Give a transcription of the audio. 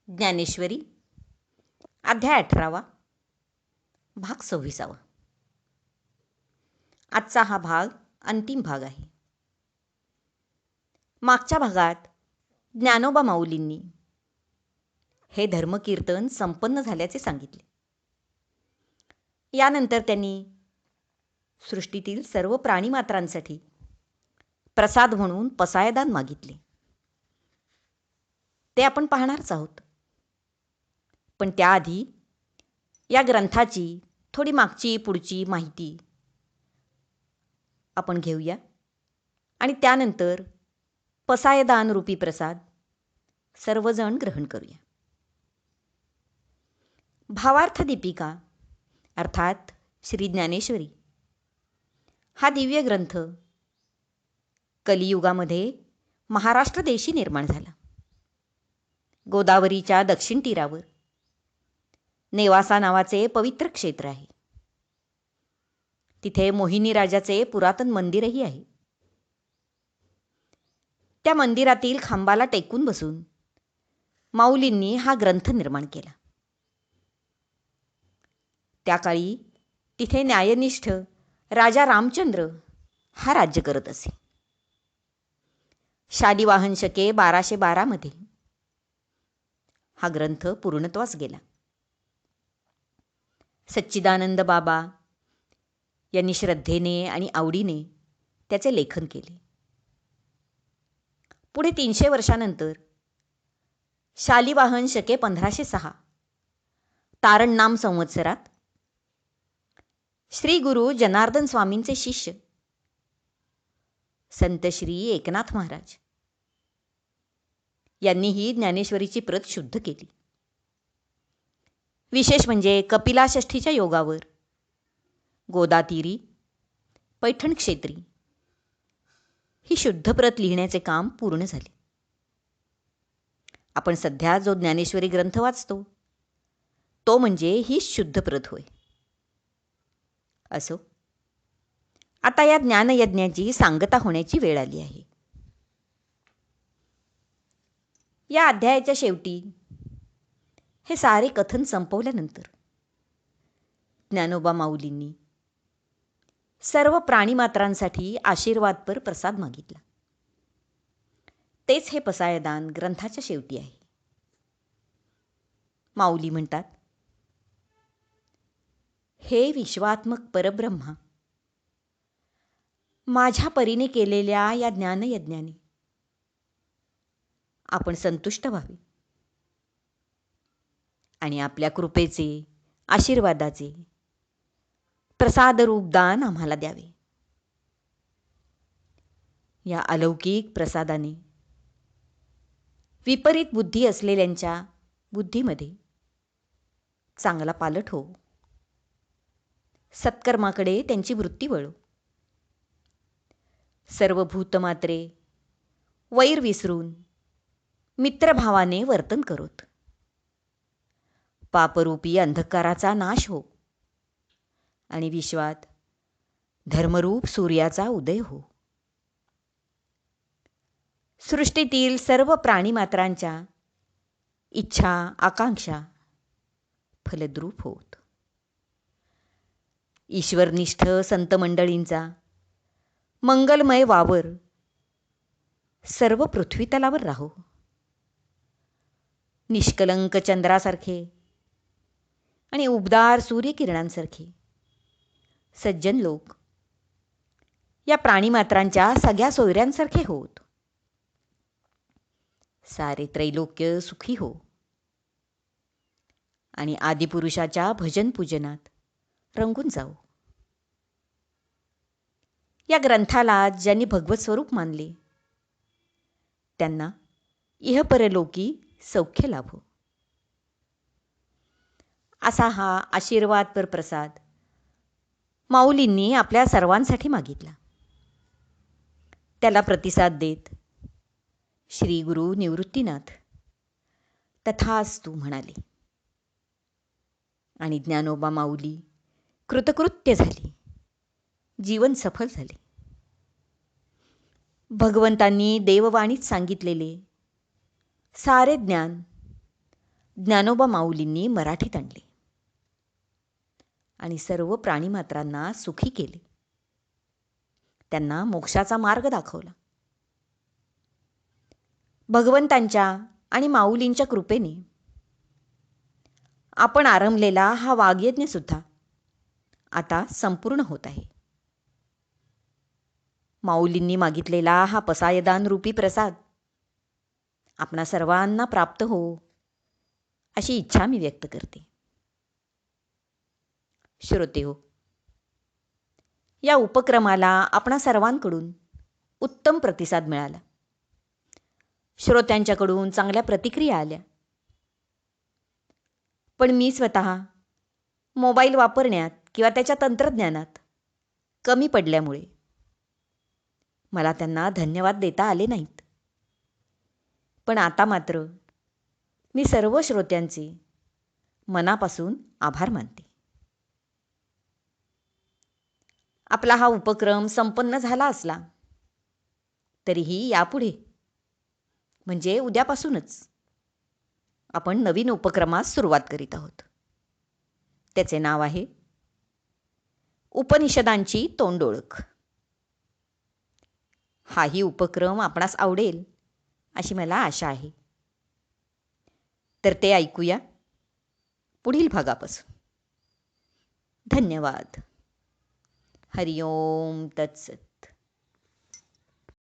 ज्ञानेश्वरी अध्याय 18 भाग 26. आजचा हा भाग अंतिम भाग आहे. मागच्या भागात ज्ञानोबा माऊलींनी हे धर्मकीर्तन संपन्न झाल्याचे सांगितले. यानंतर त्यांनी सृष्टीतील सर्व प्राणीमात्रांसाठी प्रसाद म्हणून पसायदान मागितले. ते आपण पाहणारच आहोत. पण त्याआधी या ग्रंथाची थोडी मागची पुढची माहिती आपण घेऊया आणि त्यानंतर पसायदान रूपी प्रसाद सर्वजण ग्रहण करूया. भावार्थ दीपिका अर्थात श्री ज्ञानेश्वरी हा दिव्य ग्रंथ कलियुगामध्ये महाराष्ट्र देशी निर्माण झाला. गोदावरीच्या दक्षिण तीरावर नेवासा नावाचे पवित्र क्षेत्र आहे. तिथे मोहिनी राजाचे पुरातन मंदिरही आहे. त्या मंदिरातील खांबाला टेकून बसून माऊलींनी हा ग्रंथ निर्माण केला. त्या काळी तिथे न्यायनिष्ठ राजा रामचंद्र हा राज्य करत असे. शालिवाहन शके 1212 मध्ये हा ग्रंथ पूर्णत्वास गेला. सच्चिदानंद बाबा यांनी श्रद्धेने आणि आवडीने त्याचे लेखन केले. पुढे 300 वर्षानंतर शालिवाहन शके 1506 तारण नाम संवत्सरात श्री गुरु जनार्दन स्वामींचे शिष्य संत श्री एकनाथ महाराज यांनी ही ज्ञानेश्वरीची प्रत शुद्ध केली. विशेष म्हणजे कपिलाषष्ठीच्या योगावर गोदातीरी पैठण क्षेत्री ही शुद्ध प्रत लिहिण्याचे काम पूर्ण झाले. आपण सध्या जो ज्ञानेश्वरी ग्रंथ वाचतो तो म्हणजे ही शुद्ध प्रत होय. असो, आता या ज्ञानयज्ञाची सांगता होण्याची वेळ आली आहे. या अध्यायाच्या शेवटी हे सारे कथन संपवल्यानंतर ज्ञानोबा माऊलींनी सर्व प्राणीमात्रांसाठी आशीर्वादपर प्रसाद मागितला. तेच हे पसायदान ग्रंथाच्या शेवटी आहे. माऊली म्हणतात, हे विश्वात्मक परब्रह्मा, माझ्या परीने केलेल्या या ज्ञानयज्ञाने आपण संतुष्ट व्हावे आणि आपल्या कृपेचे आशीर्वादाचे प्रसादरूप दान आम्हाला द्यावे. या अलौकिक प्रसादाने विपरीत बुद्धी असलेल्यांच्या बुद्धीमध्ये चांगला पालट हो, सत्कर्माकडे त्यांची वृत्ती वळो, सर्व भूतमात्रे वैर विसरून मित्रभावाने वर्तन करोत, पापरूपी अंधकाराचा नाश हो आणि विश्वात धर्मरूप सूर्याचा उदय हो. सृष्टीतील सर्व प्राणीमात्रांच्या इच्छा आकांक्षा फलद्रूप होत. ईश्वरनिष्ठ संत मंडळींचा मंगलमय वावर सर्व पृथ्वीतलावर राहो. निष्कलंक चंद्रासारखे आणि उबदार सूर्यकिरणांसारखे सज्जन लोक या प्राणीमात्रांच्या सगळ्या सोयऱ्यांसारखे होत. सारे त्रैलोक्य सुखी हो आणि आदिपुरुषाच्या भजन पूजनात रंगून जाऊ. या ग्रंथाला ज्यांनी भगवत स्वरूप मानले त्यांना इहपरलोकी सौख्य लाभो. असा हा आशीर्वादपर प्रसाद माऊलींनी आपल्या सर्वांसाठी मागितला. त्याला प्रतिसाद देत श्री गुरु निवृत्तीनाथ तथास्तु म्हणाले आणि ज्ञानोबा माऊली कृतकृत्य झाली, जीवन सफल झाले. भगवंतांनी देववाणीत सांगितलेले सारे ज्ञान ज्ञानोबा माऊलींनी मराठीत आणले आणि सर्व प्राणीमात्रांना सुखी केले. त्यांना मोक्षाचा मार्ग दाखवला. भगवंतांच्या आणि माऊलींच्या कृपेने आपण आरंभलेला हा वाग्यज्ञ सुद्धा आता संपूर्ण होत आहे. माऊलींनी मागितलेला हा पसायदान रूपी प्रसाद आपणा सर्वांना प्राप्त हो अशी इच्छा मी व्यक्त करते. श्रोतेहो, या उपक्रमाला आपणा सर्वांकडून उत्तम प्रतिसाद मिळाला. श्रोत्यांच्याकडून चांगल्या प्रतिक्रिया आल्या. पण मी स्वतः मोबाईल वापरण्यात किंवा त्याच्या तंत्रज्ञानात कमी पडल्यामुळे मला त्यांना धन्यवाद देता आले नाहीत. पण आता मात्र मी सर्व श्रोत्यांचे मनापासून आभार मानते. आपला हा उपक्रम संपन्न झाला असला तरीही यापुढे म्हणजे उद्यापासूनच आपण नवीन उपक्रमास सुरुवात करीत आहोत. त्याचे नाव आहे उपनिषदांची तोंडओळख. हाही उपक्रम आपणास आवडेल अशी मला आशा आहे. तर ते ऐकूया पुढील भागापासून. धन्यवाद. हरिओम तत्सत.